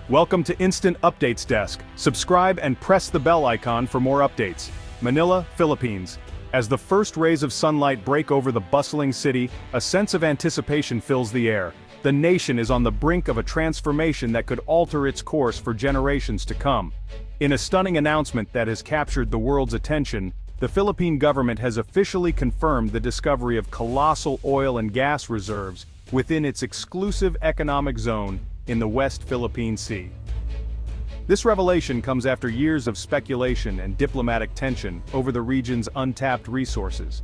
Welcome to Instant Updates Desk. Subscribe and press the bell icon for more updates. Manila, Philippines. As the first rays of sunlight break over the bustling city, a sense of anticipation fills the air. The nation is on the brink of a transformation that could alter its course for generations to come. In a stunning announcement that has captured the world's attention, the Philippine government has officially confirmed the discovery of colossal oil and gas reserves within its exclusive economic zone in the West Philippine Sea. This revelation comes after years of speculation and diplomatic tension over the region's untapped resources.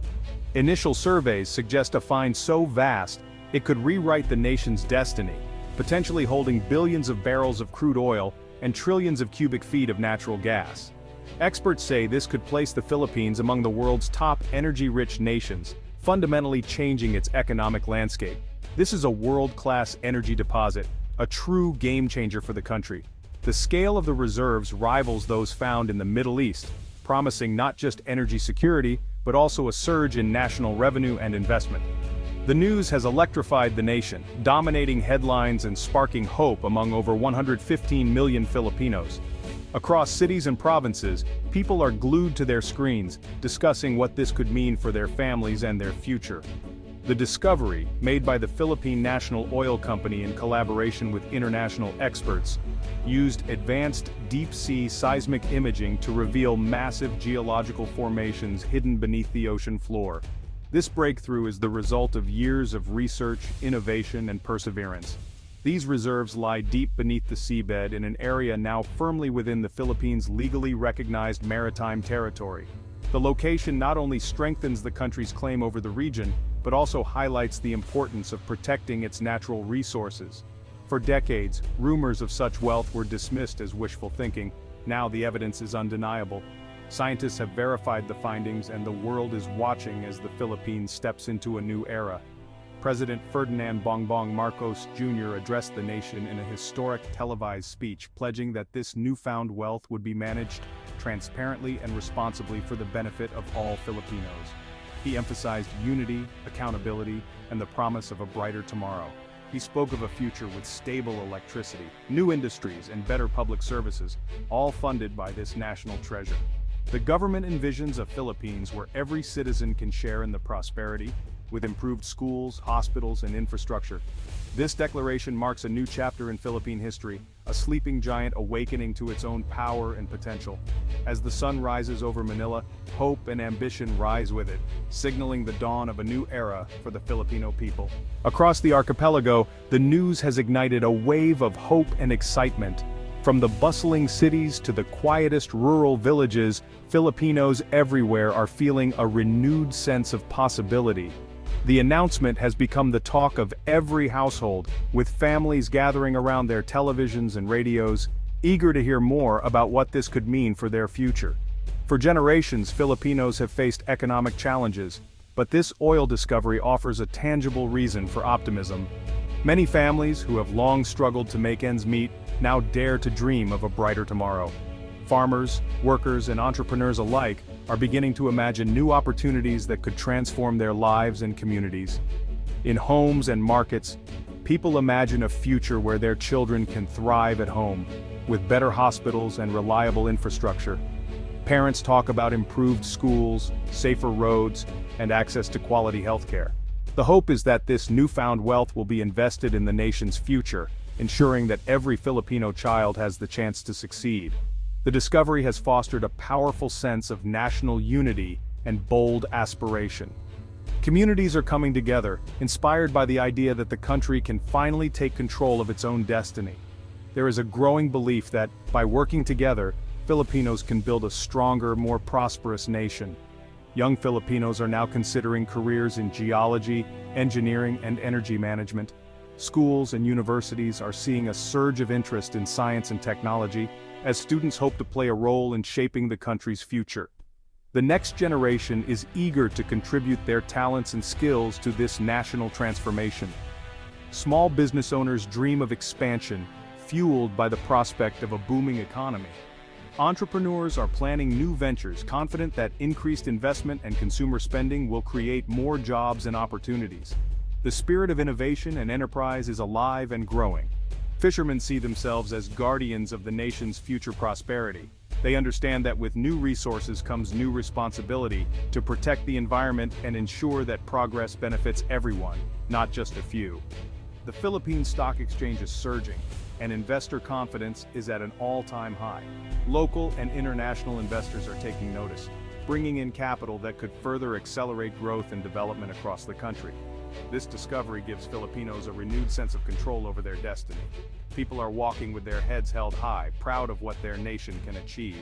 Initial surveys suggest a find so vast it could rewrite the nation's destiny, potentially holding billions of barrels of crude oil and trillions of cubic feet of natural gas. Experts say this could place the Philippines among the world's top energy-rich nations, fundamentally changing its economic landscape. This is a world-class energy deposit, a true game-changer for the country. The scale of the reserves rivals those found in the Middle East, promising not just energy security, but also a surge in national revenue and investment. The news has electrified the nation, dominating headlines and sparking hope among over 115 million Filipinos. Across cities and provinces, people are glued to their screens, discussing what this could mean for their families and their future. The discovery, made by the Philippine National Oil Company in collaboration with international experts, used advanced deep-sea seismic imaging to reveal massive geological formations hidden beneath the ocean floor. This breakthrough is the result of years of research, innovation, and perseverance. These reserves lie deep beneath the seabed in an area now firmly within the Philippines' legally recognized maritime territory. The location not only strengthens the country's claim over the region, but also highlights the importance of protecting its natural resources. For decades, rumors of such wealth were dismissed as wishful thinking. Now the evidence is undeniable. Scientists have verified the findings, and the world is watching as the Philippines steps into a new era. President Ferdinand Bongbong Marcos Jr. addressed the nation in a historic televised speech, pledging that this newfound wealth would be managed transparently and responsibly for the benefit of all Filipinos. He emphasized unity, accountability, and the promise of a brighter tomorrow. He spoke of a future with stable electricity, new industries, and better public services, all funded by this national treasure. The government envisions a Philippines where every citizen can share in the prosperity, with improved schools, hospitals, and infrastructure. This declaration marks a new chapter in Philippine history, a sleeping giant awakening to its own power and potential. As the sun rises over Manila, hope and ambition rise with it, signaling the dawn of a new era for the Filipino people. Across the archipelago, the news has ignited a wave of hope and excitement. From the bustling cities to the quietest rural villages, Filipinos everywhere are feeling a renewed sense of possibility. The announcement has become the talk of every household, with families gathering around their televisions and radios, eager to hear more about what this could mean for their future. For generations, Filipinos have faced economic challenges, but this oil discovery offers a tangible reason for optimism. Many families who have long struggled to make ends meet now dare to dream of a brighter tomorrow. Farmers, workers, and entrepreneurs alike are beginning to imagine new opportunities that could transform their lives and communities. In homes and markets, people imagine a future where their children can thrive at home, with better hospitals and reliable infrastructure. Parents talk about improved schools, safer roads, and access to quality healthcare. The hope is that this newfound wealth will be invested in the nation's future, ensuring that every Filipino child has the chance to succeed. The discovery has fostered a powerful sense of national unity and bold aspiration. Communities are coming together, inspired by the idea that the country can finally take control of its own destiny. There is a growing belief that, by working together, Filipinos can build a stronger, more prosperous nation. Young Filipinos are now considering careers in geology, engineering, and energy management. Schools and universities are seeing a surge of interest in science and technology, as students hope to play a role in shaping the country's future. The next generation is eager to contribute their talents and skills to this national transformation. Small business owners dream of expansion, fueled by the prospect of a booming economy. Entrepreneurs are planning new ventures, confident that increased investment and consumer spending will create more jobs and opportunities. The spirit of innovation and enterprise is alive and growing. Fishermen see themselves as guardians of the nation's future prosperity. They understand that with new resources comes new responsibility to protect the environment and ensure that progress benefits everyone, not just a few. The Philippine Stock Exchange is surging, and investor confidence is at an all-time high. Local and international investors are taking notice, bringing in capital that could further accelerate growth and development across the country. This discovery gives Filipinos a renewed sense of control over their destiny. People are walking with their heads held high, proud of what their nation can achieve.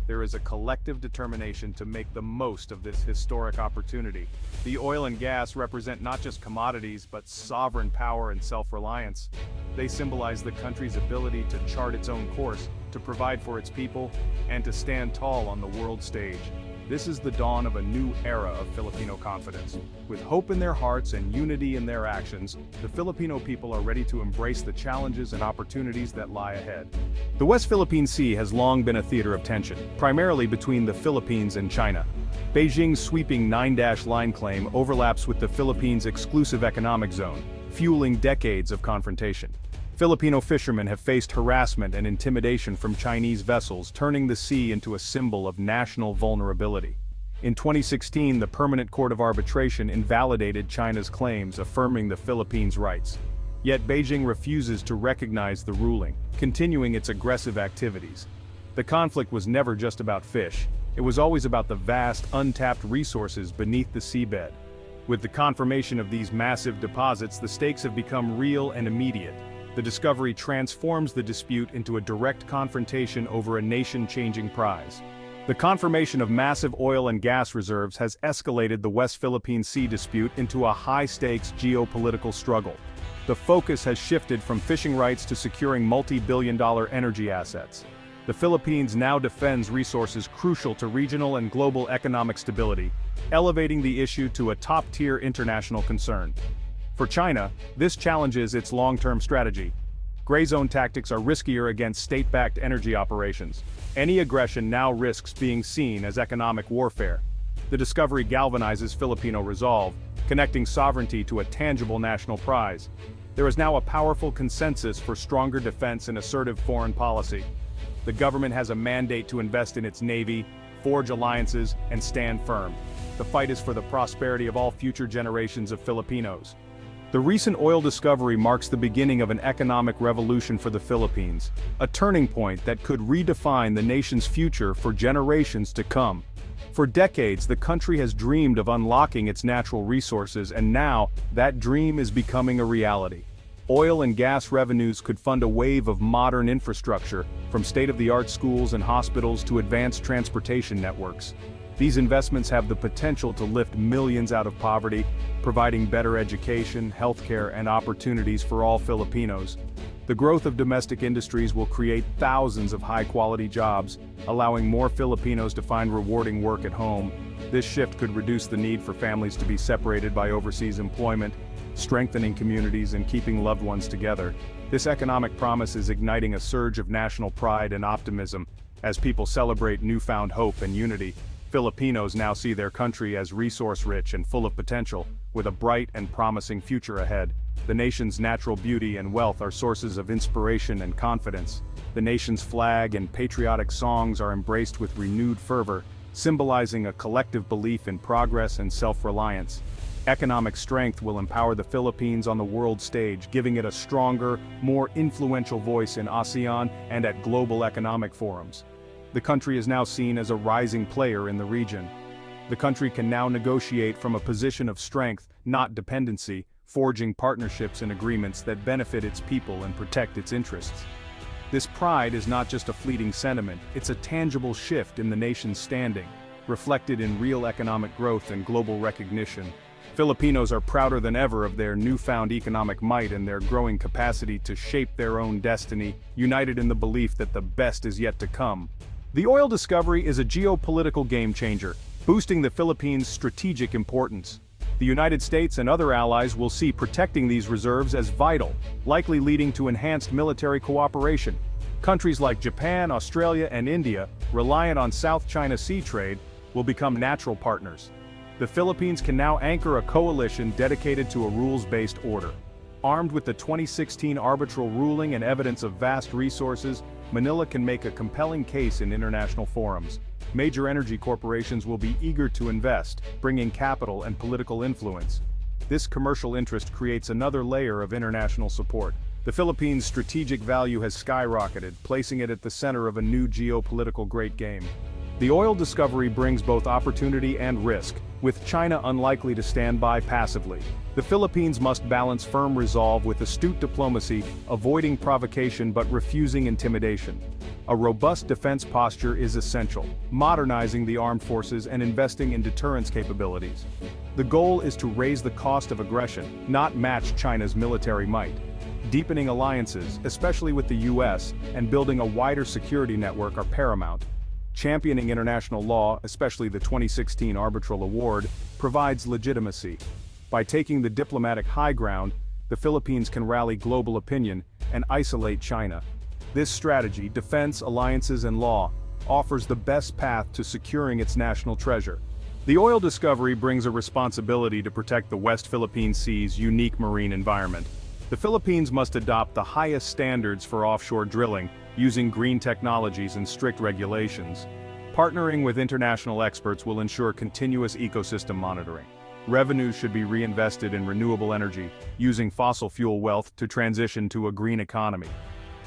There is a collective determination to make the most of this historic opportunity. The oil and gas represent not just commodities but sovereign power and self-reliance. They symbolize the country's ability to chart its own course, to provide for its people, and to stand tall on the world stage. This is the dawn of a new era of Filipino confidence. With hope in their hearts and unity in their actions, the Filipino people are ready to embrace the challenges and opportunities that lie ahead. The West Philippine Sea has long been a theater of tension, primarily between the Philippines and China. Beijing's sweeping 9-line claim overlaps with the Philippines' exclusive economic zone, fueling decades of confrontation. Filipino fishermen have faced harassment and intimidation from Chinese vessels, turning the sea into a symbol of national vulnerability. In 2016, the Permanent Court of Arbitration invalidated China's claims, affirming the Philippines' rights. Yet Beijing refuses to recognize the ruling, continuing its aggressive activities. The conflict was never just about fish. It was always about the vast, untapped resources beneath the seabed. With the confirmation of these massive deposits, the stakes have become real and immediate. The discovery transforms the dispute into a direct confrontation over a nation-changing prize. The confirmation of massive oil and gas reserves has escalated the West Philippine Sea dispute into a high-stakes geopolitical struggle. The focus has shifted from fishing rights to securing multi-billion-dollar energy assets. The Philippines now defends resources crucial to regional and global economic stability, elevating the issue to a top-tier international concern. For China, this challenges its long-term strategy. Gray zone tactics are riskier against state-backed energy operations. Any aggression now risks being seen as economic warfare. The discovery galvanizes Filipino resolve, connecting sovereignty to a tangible national prize. There is now a powerful consensus for stronger defense and assertive foreign policy. The government has a mandate to invest in its navy, forge alliances, and stand firm. The fight is for the prosperity of all future generations of Filipinos. The recent oil discovery marks the beginning of an economic revolution for the Philippines, a turning point that could redefine the nation's future for generations to come. For decades, the country has dreamed of unlocking its natural resources, and now, that dream is becoming a reality. Oil and gas revenues could fund a wave of modern infrastructure, from state-of-the-art schools and hospitals to advanced transportation networks. These investments have the potential to lift millions out of poverty, providing better education, healthcare, and opportunities for all Filipinos. The growth of domestic industries will create thousands of high-quality jobs, allowing more Filipinos to find rewarding work at home. This shift could reduce the need for families to be separated by overseas employment, strengthening communities and keeping loved ones together. This economic promise is igniting a surge of national pride and optimism. As people celebrate newfound hope and unity, Filipinos now see their country as resource-rich and full of potential, with a bright and promising future ahead. The nation's natural beauty and wealth are sources of inspiration and confidence. The nation's flag and patriotic songs are embraced with renewed fervor, symbolizing a collective belief in progress and self-reliance. Economic strength will empower the Philippines on the world stage, giving it a stronger, more influential voice in ASEAN and at global economic forums. The country is now seen as a rising player in the region. The country can now negotiate from a position of strength, not dependency, forging partnerships and agreements that benefit its people and protect its interests. This pride is not just a fleeting sentiment, it's a tangible shift in the nation's standing, reflected in real economic growth and global recognition. Filipinos are prouder than ever of their newfound economic might and their growing capacity to shape their own destiny, united in the belief that the best is yet to come. The oil discovery is a geopolitical game-changer, boosting the Philippines' strategic importance. The United States and other allies will see protecting these reserves as vital, likely leading to enhanced military cooperation. Countries like Japan, Australia, and India, reliant on South China Sea trade, will become natural partners. The Philippines can now anchor a coalition dedicated to a rules-based order. Armed with the 2016 arbitral ruling and evidence of vast resources, Manila can make a compelling case in international forums. Major energy corporations will be eager to invest, bringing capital and political influence. This commercial interest creates another layer of international support. The Philippines' strategic value has skyrocketed, placing it at the center of a new geopolitical great game. The oil discovery brings both opportunity and risk, with China unlikely to stand by passively. The Philippines must balance firm resolve with astute diplomacy, avoiding provocation but refusing intimidation. A robust defense posture is essential, modernizing the armed forces and investing in deterrence capabilities. The goal is to raise the cost of aggression, not match China's military might. Deepening alliances, especially with the US, and building a wider security network are paramount. Championing international law, especially the 2016 arbitral award, provides legitimacy. By taking the diplomatic high ground, the Philippines can rally global opinion and isolate China. This strategy, defense, alliances, and law, offers the best path to securing its national treasure. The oil discovery brings a responsibility to protect the West Philippine Sea's unique marine environment. The Philippines must adopt the highest standards for offshore drilling, using green technologies and strict regulations. Partnering with international experts will ensure continuous ecosystem monitoring. Revenues should be reinvested in renewable energy, using fossil fuel wealth to transition to a green economy.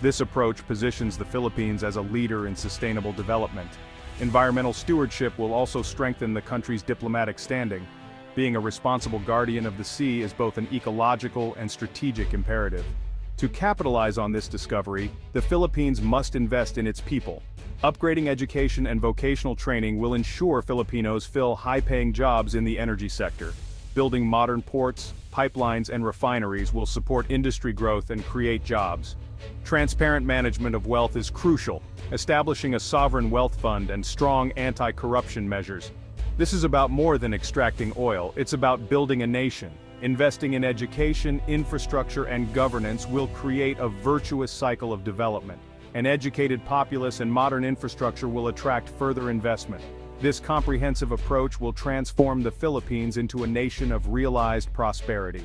This approach positions the Philippines as a leader in sustainable development. Environmental stewardship will also strengthen the country's diplomatic standing. Being a responsible guardian of the sea is both an ecological and strategic imperative. To capitalize on this discovery, the Philippines must invest in its people. Upgrading education and vocational training will ensure Filipinos fill high-paying jobs in the energy sector. Building modern ports, pipelines, and refineries will support industry growth and create jobs. Transparent management of wealth is crucial, establishing a sovereign wealth fund and strong anti-corruption measures. This is about more than extracting oil, it's about building a nation. Investing in education, infrastructure, and governance will create a virtuous cycle of development. An educated populace and modern infrastructure will attract further investment. This comprehensive approach will transform the Philippines into a nation of realized prosperity.